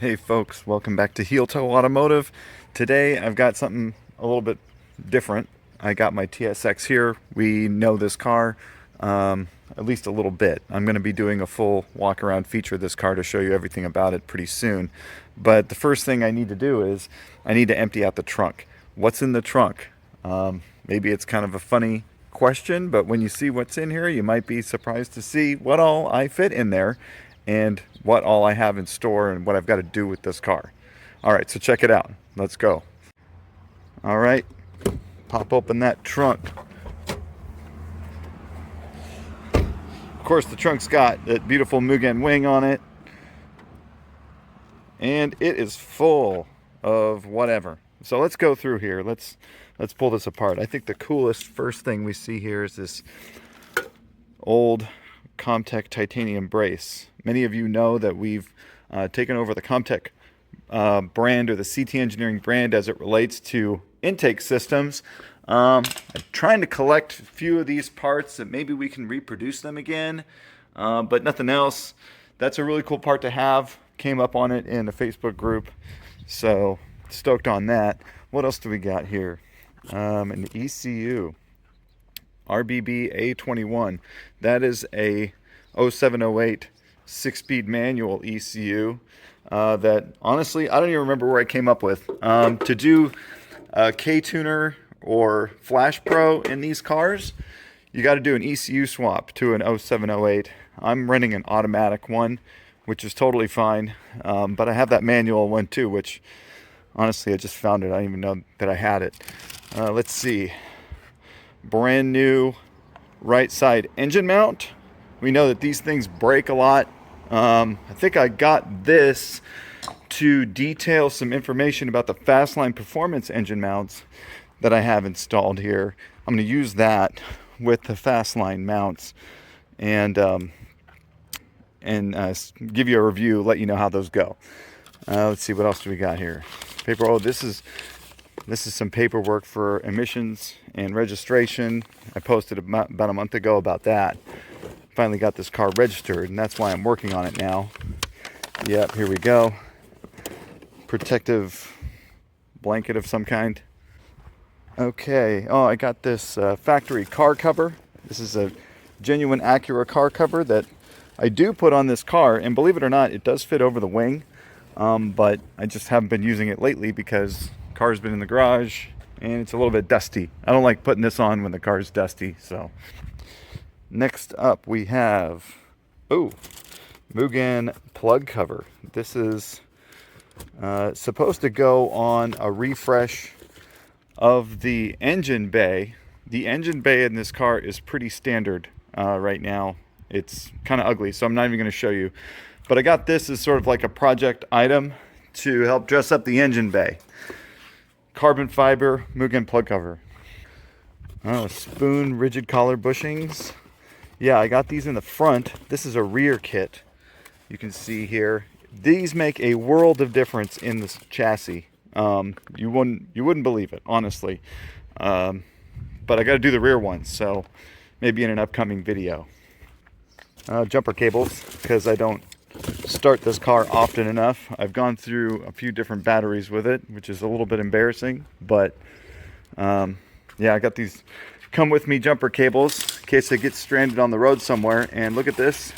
Hey folks, welcome back to Heeltoe Automotive. Today I've got something a little bit different. I got my TSX here. We know this car at least a little bit. I'm going to be doing a full walk around feature of this car to show you everything about it pretty soon. But the first thing I need to do is I need to empty out the trunk. What's in the trunk? Maybe it's kind of a funny question, but when you see what's in here, you might be surprised to see what all I fit in there and what all I have in store and what I've got to do with this car. All right, so check it out. Let's go. All right, pop open that trunk. Of course, the trunk's got that beautiful Mugen wing on it, and it is full of whatever. So let's go through here. Let's pull this apart. I think the coolest first thing we see here is this old Comtech titanium brace. Many of you know that we've taken over the Comtech brand, or the CT Engineering brand, as it relates to intake systems. I'm trying to collect a few of these parts that maybe we can reproduce them again, but nothing else. That's a really cool part to have. Came up on it in a Facebook group, so stoked on that. What else do we got here? An ECU. RBB A21. That is a 0708 6-speed manual ECU that honestly I don't even remember where I came up with. To do a K-tuner or Flash Pro in these cars, you got to do an ECU swap to an 0708. I'm running an automatic one, which is totally fine, but I have that manual one too, which honestly I just found it. I didn't even know that I had it. Let's see. Brand new right side engine mount. We know that these things break a lot. I think I got this to detail some information about the Fastline Performance engine mounts that I have installed here. I'm going to use that with the Fastline mounts and give you a review, let you know how those go. Let's see, what else do we got here? Paper. Oh, this is some paperwork for emissions and registration. I posted about a month ago about that. Finally got this car registered, and that's why I'm working on it now. Yep, here we go. Protective blanket of some kind. Okay, oh, I got this factory car cover. This is a genuine Acura car cover that I do put on this car, and believe it or not, it does fit over the wing, but I just haven't been using it lately because the car's been in the garage and it's a little bit dusty. I don't like putting this on when the car's dusty. So next up we have Mugen plug cover. This is supposed to go on a refresh of the engine bay. The engine bay in this car is pretty standard right now. It's kind of ugly, so I'm not even going to show you. But I got this as sort of like a project item to help dress up the engine bay. Carbon fiber Mugen plug cover. Oh, spoon rigid collar bushings. Yeah, I got these in the front. This is a rear kit. You can see here. These make a world of difference in this chassis. You wouldn't believe it, honestly. But I got to do the rear ones, so maybe in an upcoming video. Jumper cables, because I don't start this car often enough. I've gone through a few different batteries with it, which is a little bit embarrassing, but yeah, I got these come with me jumper cables in case they get stranded on the road somewhere. And look at this.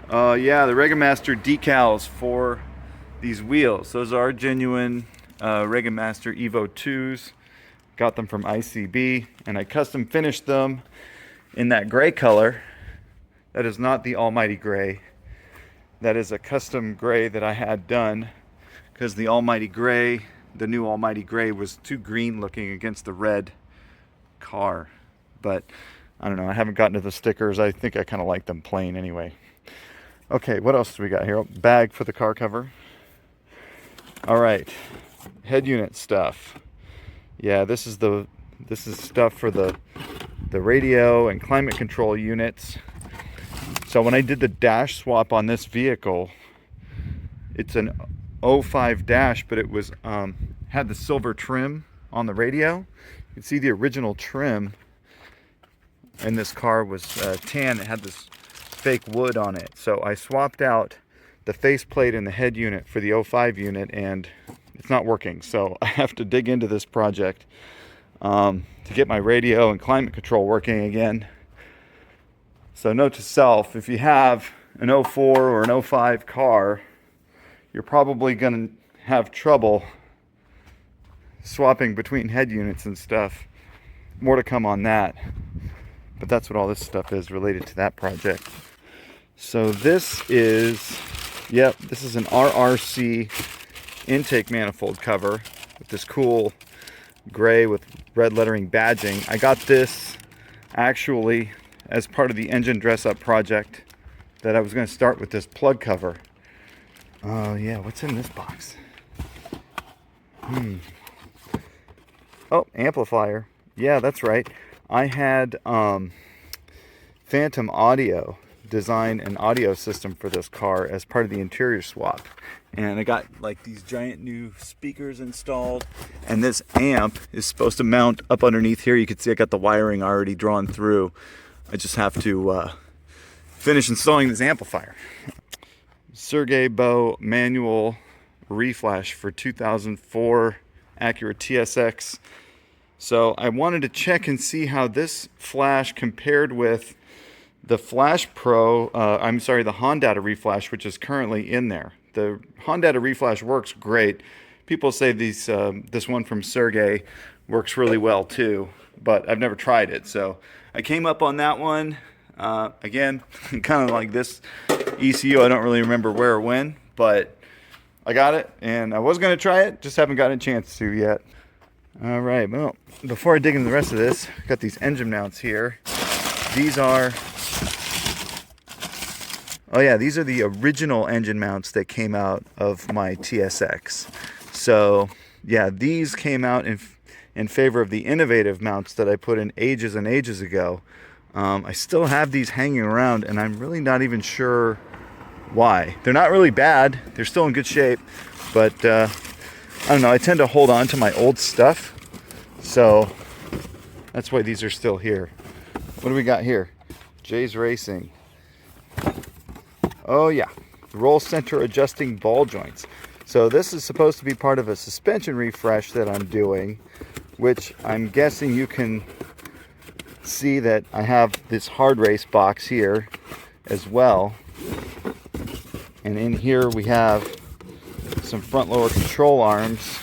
Yeah, the Regamaster decals for these wheels. Those are genuine Regamaster Evo 2s. Got them from ICB, and I custom finished them in that gray color. That is not the almighty gray. That is a custom gray that I had done because the almighty gray, the new almighty gray, was too green looking against the red car. But I don't know, I haven't gotten to the stickers. I think I kind of like them plain anyway. Okay, what else do we got here? Bag for the car cover. All right, head unit stuff. Yeah, this is stuff for the radio and climate control units. So when I did the dash swap on this vehicle, it's an 05 dash, but it was had the silver trim on the radio. You can see the original trim in this car was tan. It had this fake wood on it. So I swapped out the faceplate and the head unit for the 05 unit, and it's not working. So I have to dig into this project to get my radio and climate control working again. So note to self, if you have an 04 or an 05 car, you're probably going to have trouble swapping between head units and stuff. More to come on that. But that's what all this stuff is related to that project. So this is, yep, this is an RRC intake manifold cover with this cool gray with red lettering badging. I got this actually as part of the engine dress up project that I was going to start with this plug cover. Oh yeah, what's in this box? Oh, amplifier. Yeah, that's right. I had Phantom Audio design an audio system for this car as part of the interior swap. And I got like these giant new speakers installed. And this amp is supposed to mount up underneath here. You can see I got the wiring already drawn through. I just have to finish installing this amplifier. Sergey Bow manual reflash for 2004 Acura TSX. So I wanted to check and see how this flash compared with the Flash Pro, the Hondata reflash, which is currently in there. The Hondata reflash works great. People say this one from Sergey works really well too, but I've never tried it. So I came up on that one. Again, kind of like this ECU, I don't really remember where or when, but I got it, and I was going to try it, just haven't gotten a chance to yet. All right, well, before I dig into the rest of this, I got these engine mounts here. These are, oh yeah, these are the original engine mounts that came out of my TSX. So yeah, these came out in favor of the innovative mounts that I put in ages and ages ago. I still have these hanging around, and I'm really not even sure why. They're not really bad. They're still in good shape, but I don't know. I tend to hold on to my old stuff, so that's why these are still here. What do we got here? Jay's Racing. Oh yeah, roll center adjusting ball joints. So this is supposed to be part of a suspension refresh that I'm doing, which I'm guessing you can see that I have this hard race box here as well. And in here we have some front lower control arms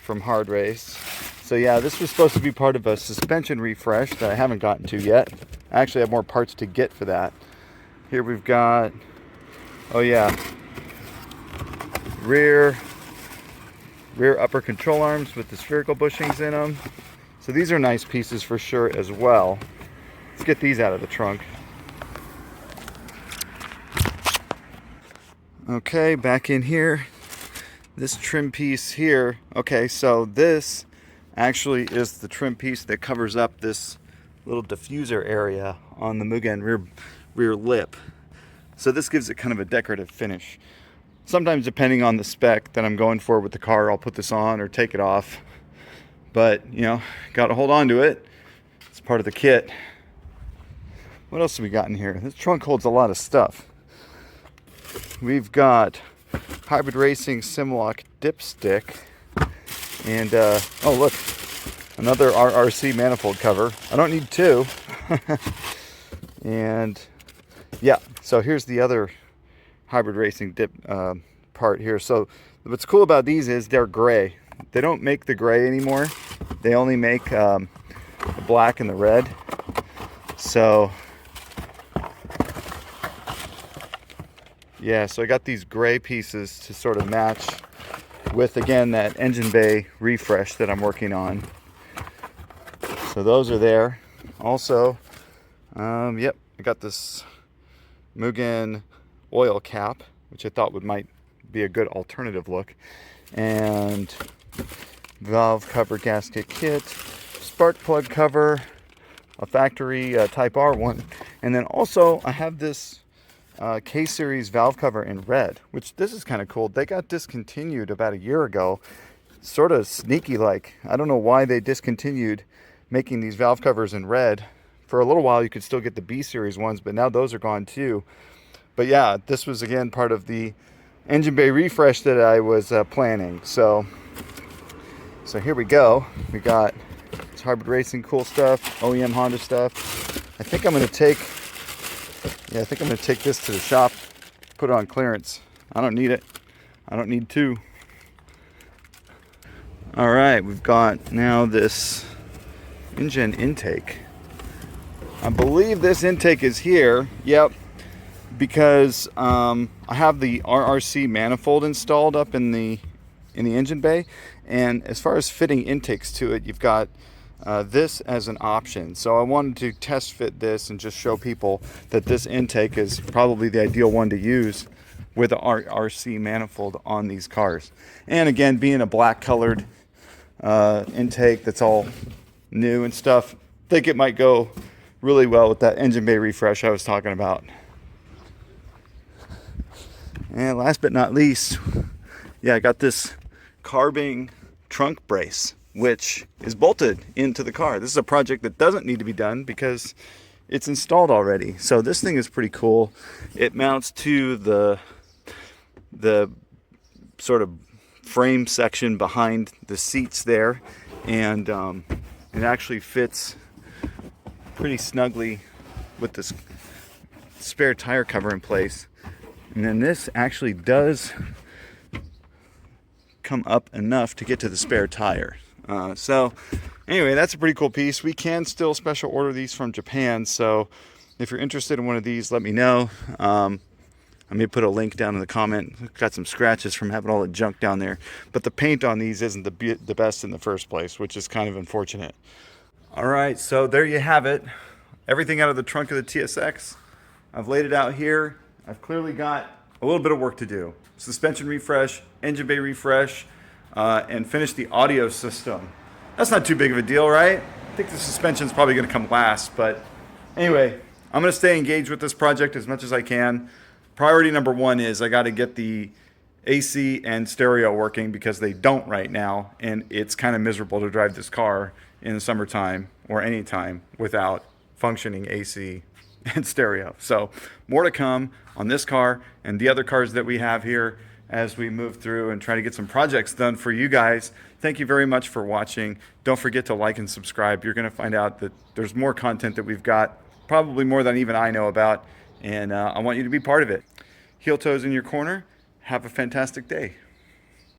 from hard race. So yeah, this was supposed to be part of a suspension refresh that I haven't gotten to yet. I actually have more parts to get for that. Here we've got, oh yeah, rear upper control arms with the spherical bushings in them. So these are nice pieces for sure as well. Let's get these out of the trunk. Okay, back in here. This trim piece here. Okay, so this actually is the trim piece that covers up this little diffuser area on the Mugen rear lip. So this gives it kind of a decorative finish. Sometimes depending on the spec that I'm going for with the car, I'll put this on or take it off. But, you know, got to hold on to it. It's part of the kit. What else have we got in here? This trunk holds a lot of stuff. We've got Hybrid Racing Simlock dipstick. And, oh look, another RRC manifold cover. I don't need two. And, yeah, so here's the other Hybrid Racing dip part here. So what's cool about these is they're gray. They don't make the gray anymore. They only make the black and the red. So yeah, so I got these gray pieces to sort of match with, again, that engine bay refresh that I'm working on. So those are there. Also, yep, I got this Mugen oil cap, which I thought might be a good alternative look. And valve cover gasket kit, spark plug cover, a factory Type R one, and then also I have this K-Series valve cover in red, which this is kind of cool. They got discontinued about a year ago, sort of sneaky like. I don't know why they discontinued making these valve covers in red. For a little while you could still get the B-Series ones, but now those are gone too. But yeah, this was again part of the engine bay refresh that I was planning. So here we go. We got it's Hybrid Racing cool stuff, OEM Honda stuff. I think I'm gonna take this to the shop, put it on clearance. I don't need it. I don't need two. All right, we've got now this engine intake. I believe this intake is here. Yep, because I have the RRC manifold installed up in the engine bay, and as far as fitting intakes to it, you've got this as an option. So I wanted to test fit this and just show people that this intake is probably the ideal one to use with the RRC manifold on these cars. And again, being a black colored intake that's all new and stuff, I think it might go really well with that engine bay refresh I was talking about. And last but not least, yeah, I got this carbing trunk brace, which is bolted into the car. This is a project that doesn't need to be done because it's installed already. So this thing is pretty cool. It mounts to the sort of frame section behind the seats there, and it actually fits pretty snugly with this spare tire cover in place. And then this actually does come up enough to get to the spare tire. So anyway, that's a pretty cool piece. We can still special order these from Japan, so if you're interested in one of these, let me know. I may put a link down in the comment. Got some scratches from having all the junk down there, but the paint on these isn't the best in the first place, which is kind of unfortunate. All right, so there you have it. Everything out of the trunk of the TSX. I've laid it out here. I've clearly got a little bit of work to do. Suspension refresh, engine bay refresh, and finish the audio system. That's not too big of a deal, right? I think the suspension's probably gonna come last, but anyway, I'm gonna stay engaged with this project as much as I can. Priority number one is I gotta get the AC and stereo working because they don't right now, and it's kind of miserable to drive this car in the summertime or anytime without functioning AC and stereo. So more to come on this car and the other cars that we have here as we move through and try to get some projects done for you guys. Thank you very much for watching. Don't forget to like and subscribe. You're going to find out that there's more content that we've got, probably more than even I know about, and I want you to be part of it. Heeltoe's in your corner. Have a fantastic day.